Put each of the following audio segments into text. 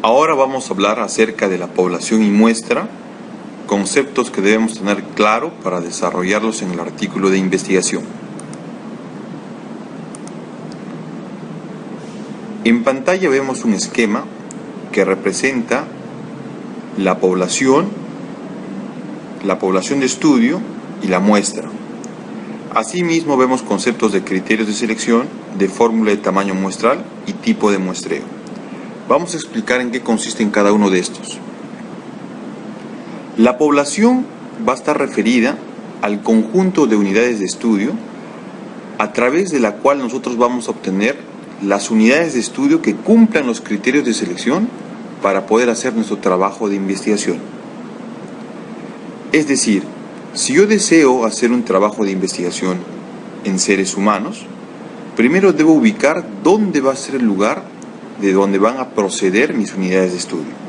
Ahora vamos a hablar acerca de la población y muestra, conceptos que debemos tener claro para desarrollarlos en el artículo de investigación. En pantalla vemos un esquema que representa la población de estudio y la muestra. Asimismo vemos conceptos de criterios de selección, de fórmula de tamaño muestral y tipo de muestreo. Vamos a explicar en qué consisten cada uno de estos. La población va a estar referida al conjunto de unidades de estudio a través de la cual nosotros vamos a obtener las unidades de estudio que cumplan los criterios de selección para poder hacer nuestro trabajo de investigación. Es decir, si yo deseo hacer un trabajo de investigación en seres humanos, primero debo ubicar dónde va a ser el lugar de donde van a proceder mis unidades de estudio.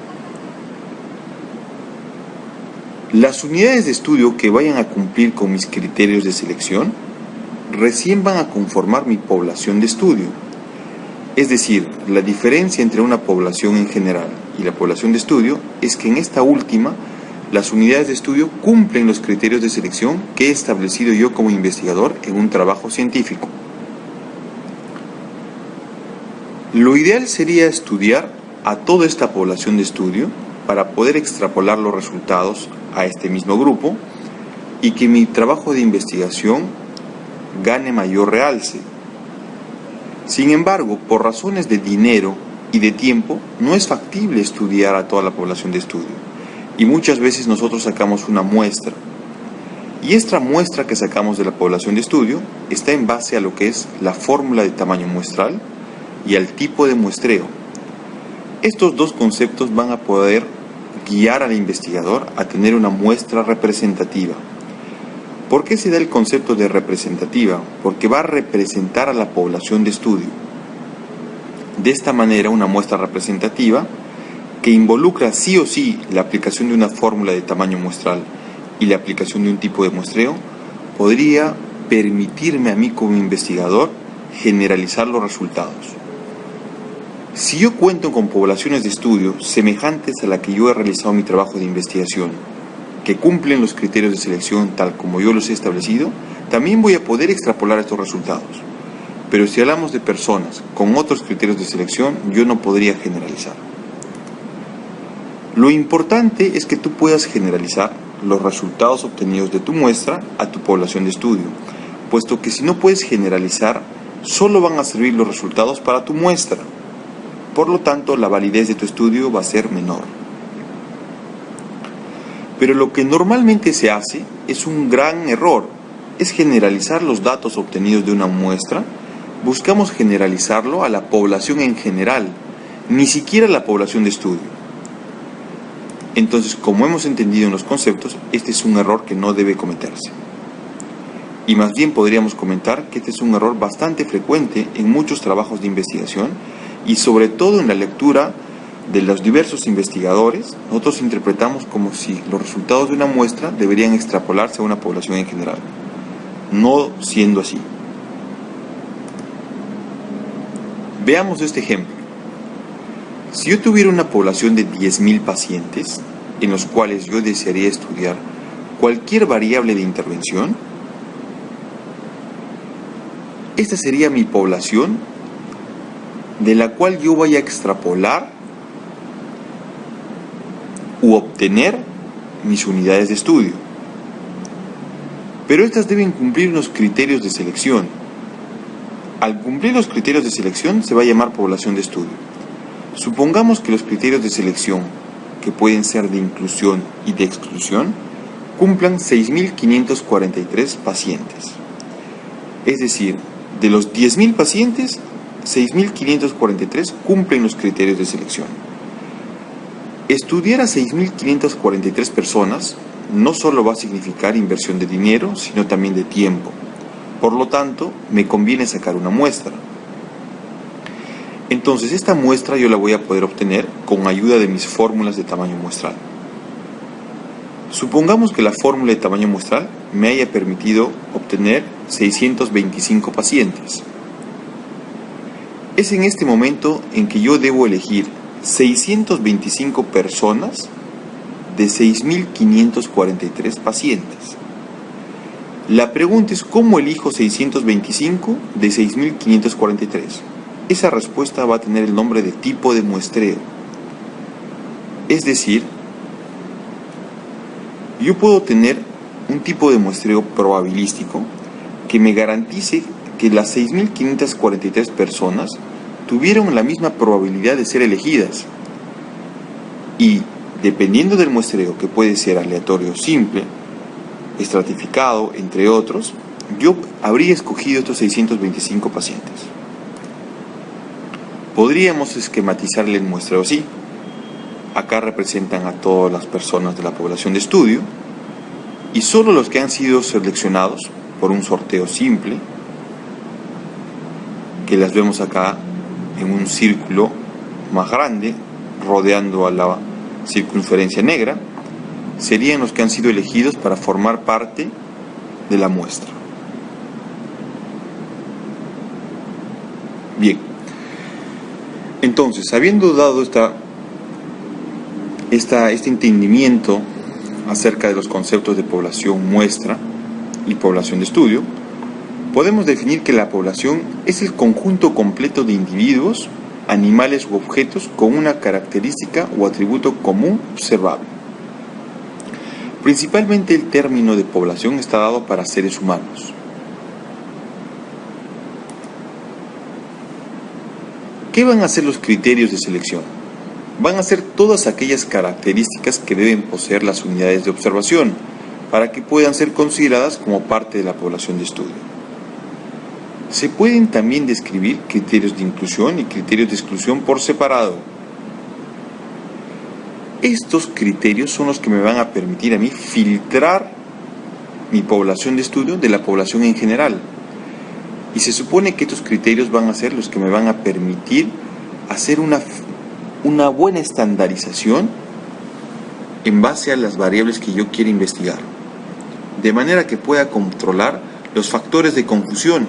Las unidades de estudio que vayan a cumplir con mis criterios de selección recién van a conformar mi población de estudio. Es decir, la diferencia entre una población en general y la población de estudio es que en esta última las unidades de estudio cumplen los criterios de selección que he establecido yo como investigador en un trabajo científico. Lo ideal sería estudiar a toda esta población de estudio para poder extrapolar los resultados a este mismo grupo y que mi trabajo de investigación gane mayor realce. Sin embargo, por razones de dinero y de tiempo, no es factible estudiar a toda la población de estudio y muchas veces nosotros sacamos una muestra. Y esta muestra que sacamos de la población de estudio está en base a lo que es la fórmula de tamaño muestral y al tipo de muestreo. Estos dos conceptos van a poder guiar al investigador a tener una muestra representativa. ¿Por qué se da el concepto de representativa? Porque va a representar a la población de estudio. De esta manera, una muestra representativa que involucra sí o sí la aplicación de una fórmula de tamaño muestral y la aplicación de un tipo de muestreo podría permitirme a mí como investigador generalizar los resultados. Si yo cuento con poblaciones de estudio semejantes a la que yo he realizado mi trabajo de investigación, que cumplen los criterios de selección tal como yo los he establecido, también voy a poder extrapolar estos resultados. Pero si hablamos de personas con otros criterios de selección, yo no podría generalizar. Lo importante es que tú puedas generalizar los resultados obtenidos de tu muestra a tu población de estudio, puesto que si no puedes generalizar, solo van a servir los resultados para tu muestra. Por lo tanto, la validez de tu estudio va a ser menor. Pero lo que normalmente se hace es un gran error, es generalizar los datos obtenidos de una muestra. Buscamos generalizarlo a la población en general, ni siquiera a la población de estudio. Entonces, como hemos entendido en los conceptos, este es un error que no debe cometerse. Y más bien podríamos comentar que este es un error bastante frecuente en muchos trabajos de investigación y sobre todo en la lectura de los diversos investigadores. Nosotros interpretamos como si los resultados de una muestra deberían extrapolarse a una población en general, no siendo así. Veamos este ejemplo. Si yo tuviera una población de 10.000 pacientes, en los cuales yo desearía estudiar cualquier variable de intervención, esta sería mi población de la cual yo voy a extrapolar u obtener mis unidades de estudio. Pero estas deben cumplir unos criterios de selección. Al cumplir los criterios de selección se va a llamar población de estudio. Supongamos que los criterios de selección, que pueden ser de inclusión y de exclusión, cumplan 6.543 pacientes. Es decir, de los 10.000 pacientes, 6.543 cumplen los criterios de selección. Estudiar a 6.543 personas no solo va a significar inversión de dinero, sino también de tiempo. Por lo tanto, me conviene sacar una muestra. Entonces, esta muestra yo la voy a poder obtener con ayuda de mis fórmulas de tamaño muestral. Supongamos que la fórmula de tamaño muestral me haya permitido obtener 625 pacientes. Es en este momento en que yo debo elegir 625 personas de 6.543 pacientes. La pregunta es: ¿cómo elijo 625 de 6.543? Esa respuesta va a tener el nombre de tipo de muestreo. Es decir, yo puedo tener un tipo de muestreo probabilístico que me garantice que las 6.543 personas tuvieron la misma probabilidad de ser elegidas. Y dependiendo del muestreo, que puede ser aleatorio simple, estratificado, entre otros, yo habría escogido estos 625 pacientes. Podríamos esquematizarle el muestreo así. Acá representan a todas las personas de la población de estudio y solo los que han sido seleccionados por un sorteo simple, que las vemos acá en un círculo más grande rodeando a la circunferencia negra, serían los que han sido elegidos para formar parte de la muestra. Bien, entonces, habiendo dado este entendimiento acerca de los conceptos de población muestra y población de estudio, podemos definir que la población es el conjunto completo de individuos, animales u objetos con una característica o atributo común observable. Principalmente el término de población está dado para seres humanos. ¿Qué van a ser los criterios de selección? Van a ser todas aquellas características que deben poseer las unidades de observación para que puedan ser consideradas como parte de la población de estudio. Se pueden también describir criterios de inclusión y criterios de exclusión por separado. Estos criterios son los que me van a permitir a mí filtrar mi población de estudio de la población en general. Y se supone que estos criterios van a ser los que me van a permitir hacer una buena estandarización en base a las variables que yo quiero investigar, de manera que pueda controlar los factores de confusión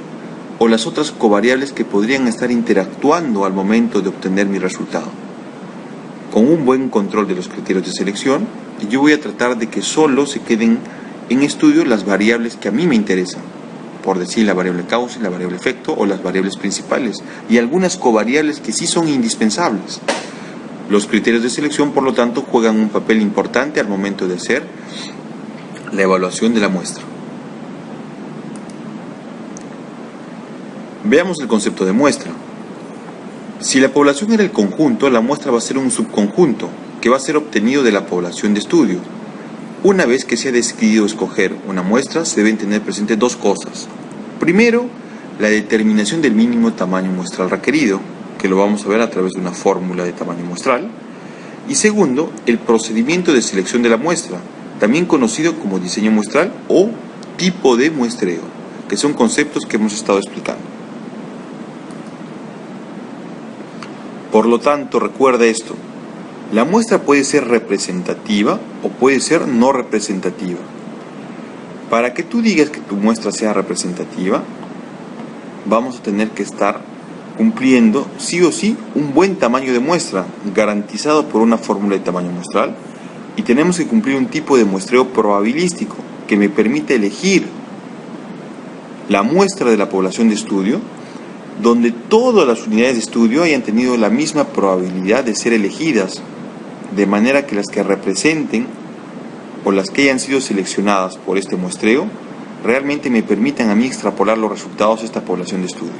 o las otras covariables que podrían estar interactuando al momento de obtener mi resultado. Con un buen control de los criterios de selección, yo voy a tratar de que solo se queden en estudio las variables que a mí me interesan, por decir la variable causa, la variable efecto o las variables principales, y algunas covariables que sí son indispensables. Los criterios de selección, por lo tanto, juegan un papel importante al momento de hacer la evaluación de la muestra. Veamos el concepto de muestra. Si la población era el conjunto, la muestra va a ser un subconjunto que va a ser obtenido de la población de estudio. Una vez que se ha decidido escoger una muestra, se deben tener presentes dos cosas. Primero, la determinación del mínimo tamaño muestral requerido, que lo vamos a ver a través de una fórmula de tamaño muestral. Y segundo, el procedimiento de selección de la muestra, también conocido como diseño muestral o tipo de muestreo, que son conceptos que hemos estado explicando. Por lo tanto, recuerda esto: la muestra puede ser representativa o puede ser no representativa. Para que tú digas que tu muestra sea representativa, vamos a tener que estar cumpliendo sí o sí un buen tamaño de muestra, garantizado por una fórmula de tamaño muestral, y tenemos que cumplir un tipo de muestreo probabilístico que me permite elegir la muestra de la población de estudio donde todas las unidades de estudio hayan tenido la misma probabilidad de ser elegidas, de manera que las que representen o las que hayan sido seleccionadas por este muestreo realmente me permitan a mí extrapolar los resultados de esta población de estudio.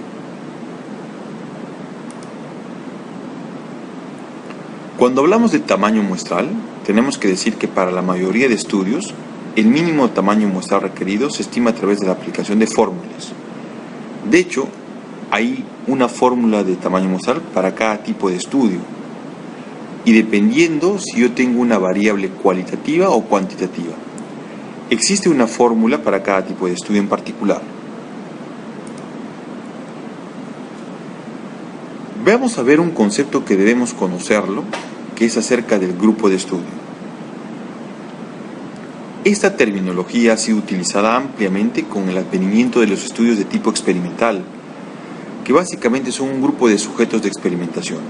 Cuando hablamos de tamaño muestral, tenemos que decir que para la mayoría de estudios, el mínimo tamaño muestral requerido se estima a través de la aplicación de fórmulas. De hecho, hay una fórmula de tamaño muestral para cada tipo de estudio, y dependiendo si yo tengo una variable cualitativa o cuantitativa. Existe una fórmula para cada tipo de estudio en particular. Veamos a ver un concepto que debemos conocerlo, que es acerca del grupo de estudio. Esta terminología ha sido utilizada ampliamente con el advenimiento de los estudios de tipo experimental, que básicamente son un grupo de sujetos de experimentación.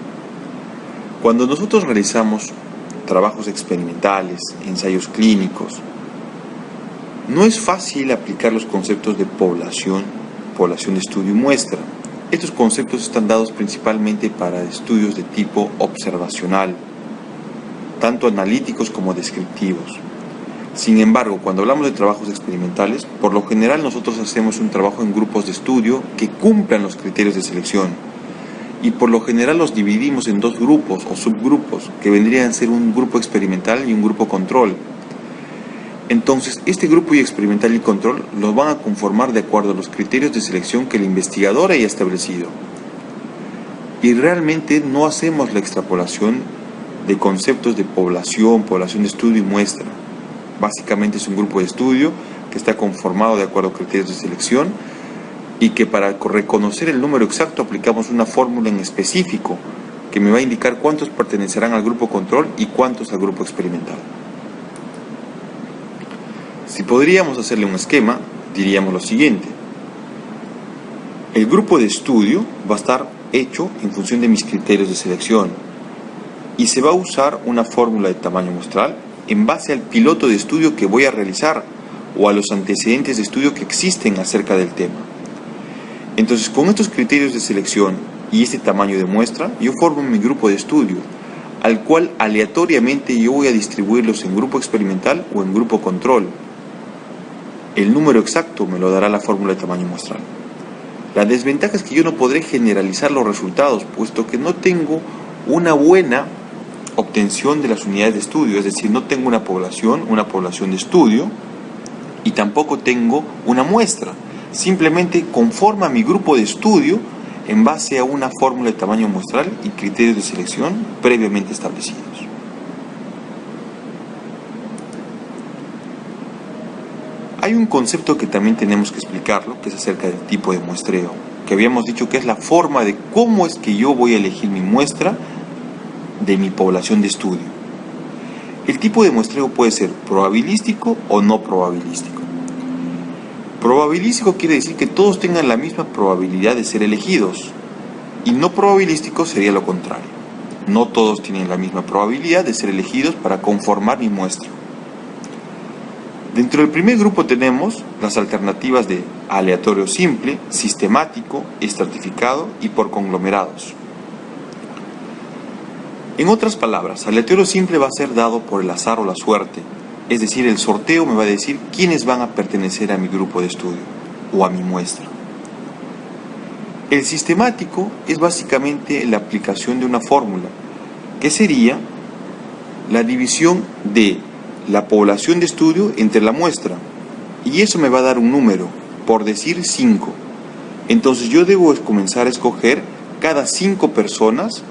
Cuando nosotros realizamos trabajos experimentales, ensayos clínicos, no es fácil aplicar los conceptos de población de estudio y muestra. Estos conceptos están dados principalmente para estudios de tipo observacional, tanto analíticos como descriptivos. Sin embargo, cuando hablamos de trabajos experimentales, por lo general nosotros hacemos un trabajo en grupos de estudio que cumplan los criterios de selección. Y por lo general los dividimos en dos grupos o subgrupos, que vendrían a ser un grupo experimental y un grupo control. Entonces, este grupo experimental y control los van a conformar de acuerdo a los criterios de selección que el investigador haya establecido. Y realmente no hacemos la extrapolación de conceptos de población de estudio y muestra. Básicamente es un grupo de estudio que está conformado de acuerdo a criterios de selección y que para reconocer el número exacto aplicamos una fórmula en específico que me va a indicar cuántos pertenecerán al grupo control y cuántos al grupo experimental. Si podríamos hacerle un esquema, diríamos lo siguiente. El grupo de estudio va a estar hecho en función de mis criterios de selección y se va a usar una fórmula de tamaño muestral en base al piloto de estudio que voy a realizar o a los antecedentes de estudio que existen acerca del tema. Entonces, con estos criterios de selección y este tamaño de muestra, yo formo mi grupo de estudio, al cual aleatoriamente yo voy a distribuirlos en grupo experimental o en grupo control. El número exacto me lo dará la fórmula de tamaño muestral. La desventaja es que yo no podré generalizar los resultados, puesto que no tengo una buena obtención de las unidades de estudio, es decir, no tengo una población de estudio y tampoco tengo una muestra. Simplemente conforma mi grupo de estudio en base a una fórmula de tamaño muestral y criterios de selección previamente establecidos. Hay un concepto que también tenemos que explicarlo, que es acerca del tipo de muestreo, que habíamos dicho que es la forma de cómo es que yo voy a elegir mi muestra de mi población de estudio. El tipo de muestreo puede ser probabilístico o no probabilístico. Probabilístico quiere decir que todos tengan la misma probabilidad de ser elegidos, y no probabilístico sería lo contrario. No todos tienen la misma probabilidad de ser elegidos para conformar mi muestra. Dentro del primer grupo tenemos las alternativas de aleatorio simple, sistemático, estratificado y por conglomerados. En otras palabras, aleatorio simple va a ser dado por el azar o la suerte, es decir, el sorteo me va a decir quiénes van a pertenecer a mi grupo de estudio o a mi muestra. El sistemático es básicamente la aplicación de una fórmula, que sería la división de la población de estudio entre la muestra, y eso me va a dar un número, por decir 5. Entonces yo debo comenzar a escoger cada 5 personas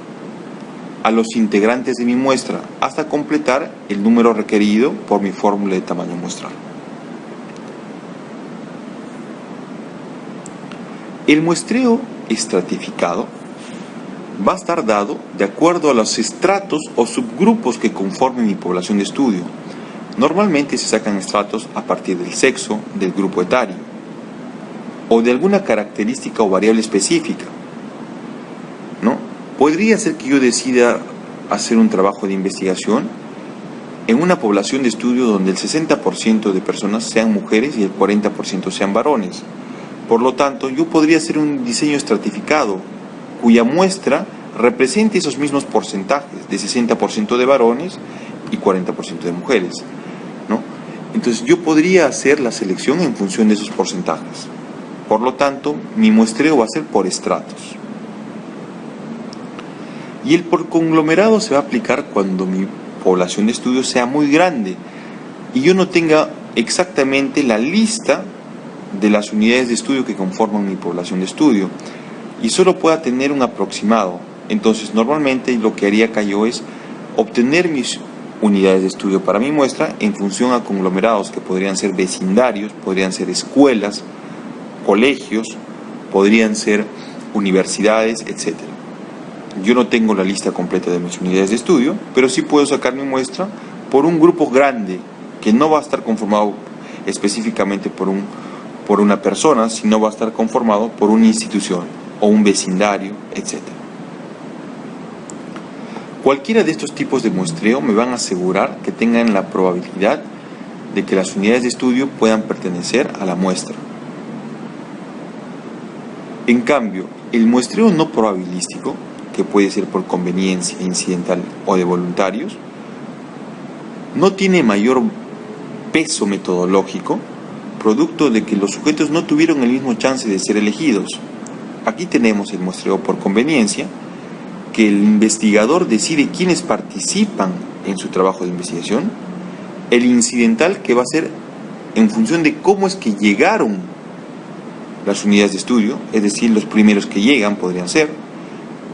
a los integrantes de mi muestra hasta completar el número requerido por mi fórmula de tamaño muestral. El muestreo estratificado va a estar dado de acuerdo a los estratos o subgrupos que conformen mi población de estudio. Normalmente se sacan estratos a partir del sexo, del grupo etario o de alguna característica o variable específica, ¿no? Podría ser que yo decida hacer un trabajo de investigación en una población de estudio donde el 60% de personas sean mujeres y el 40% sean varones. Por lo tanto, yo podría hacer un diseño estratificado cuya muestra represente esos mismos porcentajes de 60% de varones y 40% de mujeres, ¿no? Entonces yo podría hacer la selección en función de esos porcentajes. Por lo tanto, mi muestreo va a ser por estratos. Y el por conglomerado se va a aplicar cuando mi población de estudio sea muy grande y yo no tenga exactamente la lista de las unidades de estudio que conforman mi población de estudio y solo pueda tener un aproximado. Entonces normalmente lo que haría acá yo es obtener mis unidades de estudio para mi muestra en función a conglomerados que podrían ser vecindarios, podrían ser escuelas, colegios, podrían ser universidades, etc. Yo no tengo la lista completa de mis unidades de estudio, pero sí puedo sacar mi muestra por un grupo grande que no va a estar conformado específicamente por una persona, sino va a estar conformado por una institución o un vecindario, etc. Cualquiera de estos tipos de muestreo me van a asegurar que tengan la probabilidad de que las unidades de estudio puedan pertenecer a la muestra. En cambio, el muestreo no probabilístico, que puede ser por conveniencia, incidental o de voluntarios, no tiene mayor peso metodológico, producto de que los sujetos no tuvieron el mismo chance de ser elegidos. Aquí tenemos el muestreo por conveniencia, que el investigador decide quiénes participan en su trabajo de investigación, el incidental, que va a ser en función de cómo es que llegaron las unidades de estudio, es decir, los primeros que llegan podrían ser,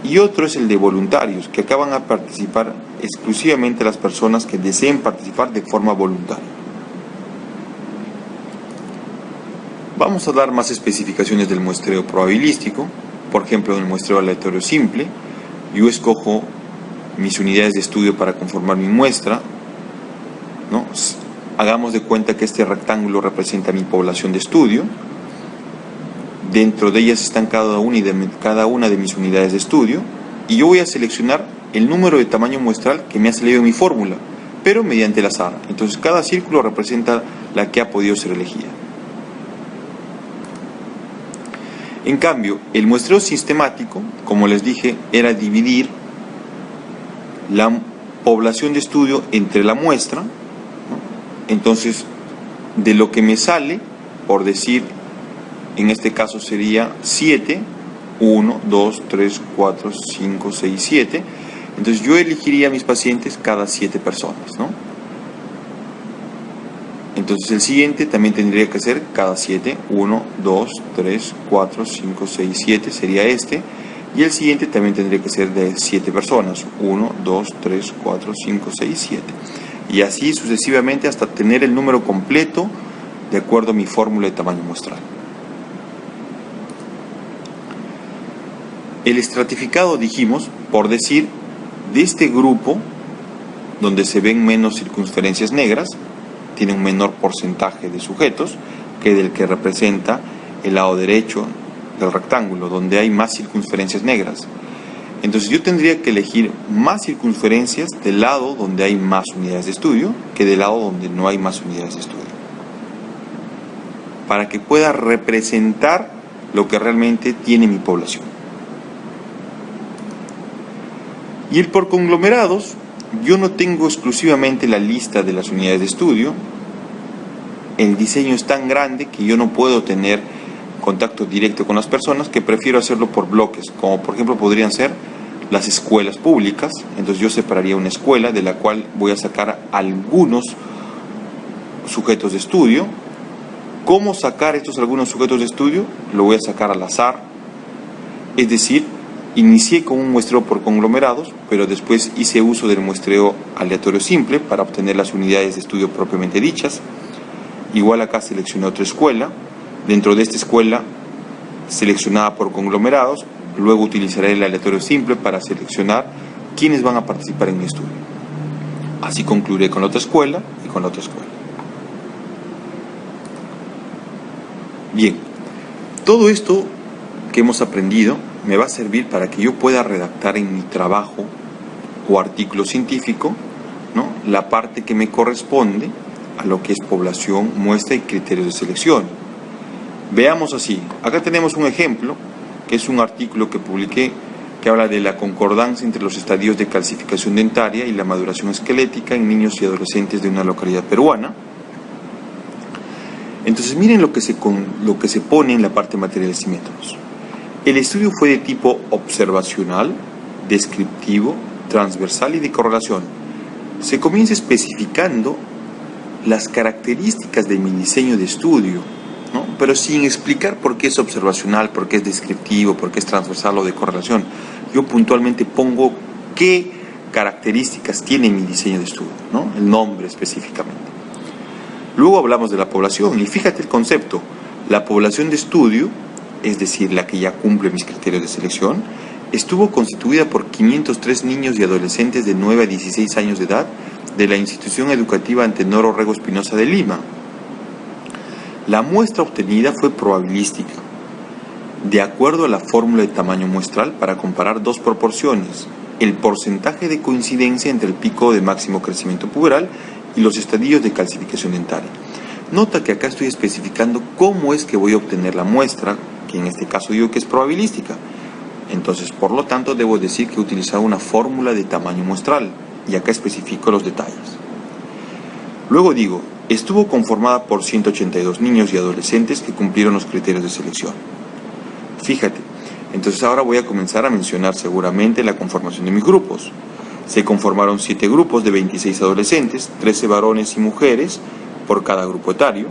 y otro es el de voluntarios, que acá van a participar exclusivamente las personas que deseen participar de forma voluntaria. Vamos a dar más especificaciones del muestreo probabilístico. Por ejemplo, en el muestreo aleatorio simple, yo escojo mis unidades de estudio para conformar mi muestra, ¿no? Hagamos de cuenta que este rectángulo representa mi población de estudio. Dentro de ellas están cada una de mis unidades de estudio, y yo voy a seleccionar el número de tamaño muestral que me ha salido en mi fórmula, pero mediante el azar. Entonces cada círculo representa la que ha podido ser elegida. En cambio, el muestreo sistemático, como les dije, era dividir la población de estudio entre la muestra, ¿no? Entonces, de lo que me sale, por decir, en este caso sería 7, 1, 2, 3, 4, 5, 6, 7. Entonces yo elegiría a mis pacientes cada 7 personas, ¿no? Entonces el siguiente también tendría que ser cada 7, 1, 2, 3, 4, 5, 6, 7 sería este. Y el siguiente también tendría que ser de 7 personas, 1, 2, 3, 4, 5, 6, 7. Y así sucesivamente hasta tener el número completo de acuerdo a mi fórmula de tamaño muestral. El estratificado, dijimos, por decir, de este grupo, donde se ven menos circunferencias negras, tiene un menor porcentaje de sujetos que del que representa el lado derecho del rectángulo, donde hay más circunferencias negras. Entonces yo tendría que elegir más circunferencias del lado donde hay más unidades de estudio que del lado donde no hay más unidades de estudio, para que pueda representar lo que realmente tiene mi población. Y el por conglomerados, yo no tengo exclusivamente la lista de las unidades de estudio. El diseño es tan grande que yo no puedo tener contacto directo con las personas, que prefiero hacerlo por bloques, como por ejemplo podrían ser las escuelas públicas. Entonces yo separaría una escuela de la cual voy a sacar algunos sujetos de estudio. ¿Cómo sacar estos algunos sujetos de estudio? Lo voy a sacar al azar, es decir, inicié con un muestreo por conglomerados, pero después hice uso del muestreo aleatorio simple para obtener las unidades de estudio propiamente dichas. Igual acá seleccioné otra escuela. Dentro de esta escuela seleccionada por conglomerados, luego utilizaré el aleatorio simple para seleccionar quiénes van a participar en mi estudio. Así concluiré con la otra escuela y con la otra escuela. Bien, todo esto que hemos aprendido me va a servir para que yo pueda redactar en mi trabajo o artículo científico, ¿no?, la parte que me corresponde a lo que es población, muestra y criterios de selección. Veamos así. Acá tenemos un ejemplo, que es un artículo que publiqué, que habla de la concordancia entre los estadios de calcificación dentaria y la maduración esquelética en niños y adolescentes de una localidad peruana. Entonces miren lo que se pone en la parte de materiales y métodos. El estudio fue de tipo observacional, descriptivo, transversal y de correlación. Se comienza especificando las características de mi diseño de estudio, ¿no?, pero sin explicar por qué es observacional, por qué es descriptivo, por qué es transversal o de correlación. Yo puntualmente pongo qué características tiene mi diseño de estudio, ¿no?, el nombre específicamente. Luego hablamos de la población, y fíjate el concepto. La población de estudio, es decir, la que ya cumple mis criterios de selección, estuvo constituida por 503 niños y adolescentes de 9 a 16 años de edad de la institución educativa Antenor Orrego Espinosa de Lima. La muestra obtenida fue probabilística, de acuerdo a la fórmula de tamaño muestral para comparar dos proporciones, el porcentaje de coincidencia entre el pico de máximo crecimiento puberal y los estadios de calcificación dentaria. Nota que acá estoy especificando cómo es que voy a obtener la muestra, que en este caso digo que es probabilística. Entonces, por lo tanto, debo decir que he utilizado una fórmula de tamaño muestral, y acá especifico los detalles. Luego digo, estuvo conformada por 182 niños y adolescentes que cumplieron los criterios de selección. Fíjate, entonces ahora voy a comenzar a mencionar seguramente la conformación de mis grupos. Se conformaron 7 grupos de 26 adolescentes, 13 varones y mujeres por cada grupo etario,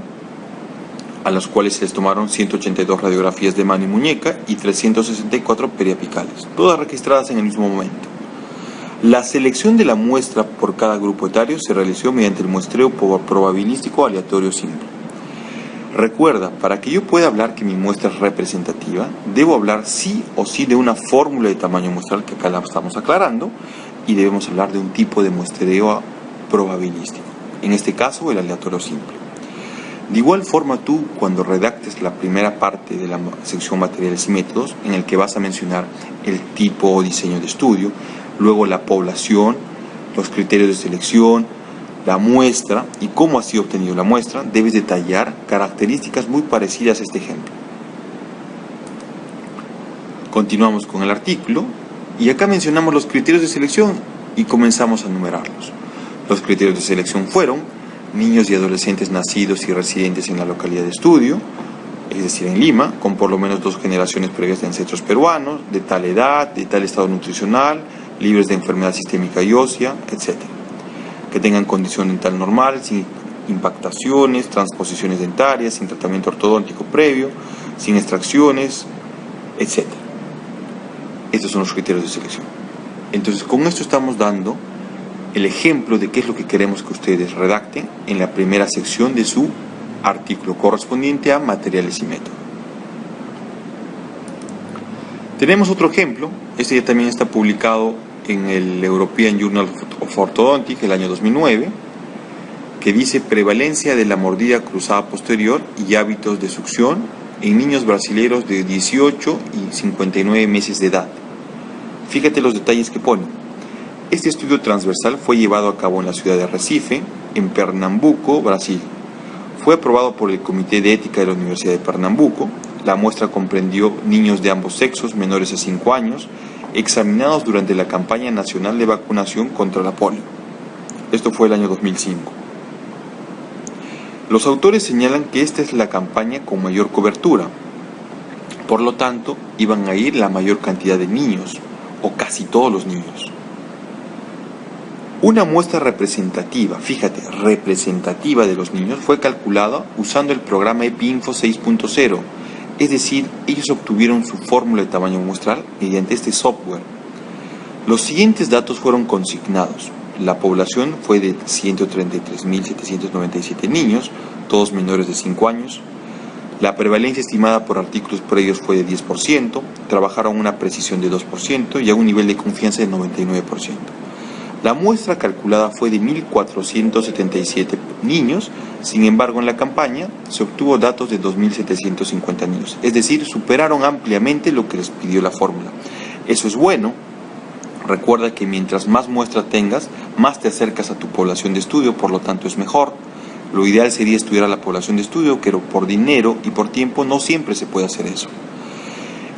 a los cuales se les tomaron 182 radiografías de mano y muñeca y 364 periapicales, todas registradas en el mismo momento. La selección de la muestra por cada grupo etario se realizó mediante el muestreo probabilístico aleatorio simple. Recuerda, para que yo pueda hablar que mi muestra es representativa, debo hablar sí o sí de una fórmula de tamaño muestral, que acá la estamos aclarando, y debemos hablar de un tipo de muestreo probabilístico, en este caso el aleatorio simple. De igual forma, tú, cuando redactes la primera parte de la sección materiales y métodos, en el que vas a mencionar el tipo o diseño de estudio, luego la población, los criterios de selección, la muestra y cómo ha sido obtenida la muestra, debes detallar características muy parecidas a este ejemplo. Continuamos con el artículo y acá mencionamos los criterios de selección y comenzamos a enumerarlos. Los criterios de selección fueron niños y adolescentes nacidos y residentes en la localidad de estudio, es decir, en Lima, con por lo menos 2 generaciones previas de ancestros peruanos, de tal edad, de tal estado nutricional, libres de enfermedad sistémica y ósea, etc. Que tengan condición dental normal, sin impactaciones, transposiciones dentarias, sin tratamiento ortodóntico previo, sin extracciones, etc. Estos son los criterios de selección. Entonces, con esto estamos dando el ejemplo de qué es lo que queremos que ustedes redacten en la primera sección de su artículo correspondiente a materiales y métodos. Tenemos otro ejemplo, este ya también está publicado en el European Journal of Orthodontics el año 2009, que dice prevalencia de la mordida cruzada posterior y hábitos de succión en niños brasileños de 18 y 59 meses de edad. Fíjate los detalles que pone. Este estudio transversal fue llevado a cabo en la ciudad de Recife, en Pernambuco, Brasil. Fue aprobado por el Comité de Ética de la Universidad de Pernambuco. La muestra comprendió niños de ambos sexos menores a 5 años, examinados durante la campaña nacional de vacunación contra la polio. Esto fue el año 2005. Los autores señalan que esta es la campaña con mayor cobertura. Por lo tanto, iban a ir la mayor cantidad de niños, o casi todos los niños. Una muestra representativa, fíjate, representativa de los niños fue calculada usando el programa EpiInfo 6.0, es decir, ellos obtuvieron su fórmula de tamaño muestral mediante este software. Los siguientes datos fueron consignados. La población fue de 133.797 niños, todos menores de 5 años. La prevalencia estimada por artículos previos fue de 10%, trabajaron a una precisión de 2% y a un nivel de confianza de 99%. La muestra calculada fue de 1.477 niños, sin embargo en la campaña se obtuvo datos de 2.750 niños, es decir, superaron ampliamente lo que les pidió la fórmula. Eso es bueno. Recuerda que mientras más muestra tengas, más te acercas a tu población de estudio, por lo tanto es mejor. Lo ideal sería estudiar a la población de estudio, pero por dinero y por tiempo no siempre se puede hacer eso.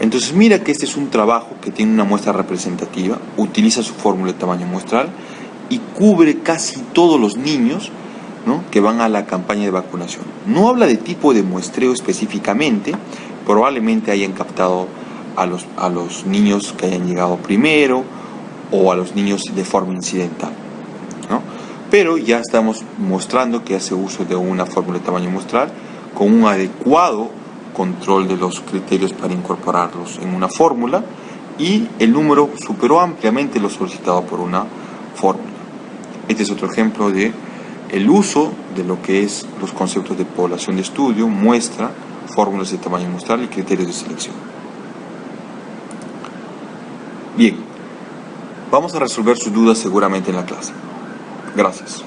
Entonces mira que este es un trabajo que tiene una muestra representativa, utiliza su fórmula de tamaño muestral y cubre casi todos los niños, ¿no?, que van a la campaña de vacunación. No habla de tipo de muestreo específicamente, probablemente hayan captado a los niños que hayan llegado primero o a los niños de forma incidental, ¿no? Pero ya estamos mostrando que hace uso de una fórmula de tamaño muestral con un adecuado control de los criterios para incorporarlos en una fórmula y el número superó ampliamente lo solicitado por una fórmula. Este es otro ejemplo de el uso de lo que es los conceptos de población de estudio, muestra, fórmulas de tamaño muestral y criterios de selección. Bien, vamos a resolver sus dudas seguramente en la clase. Gracias.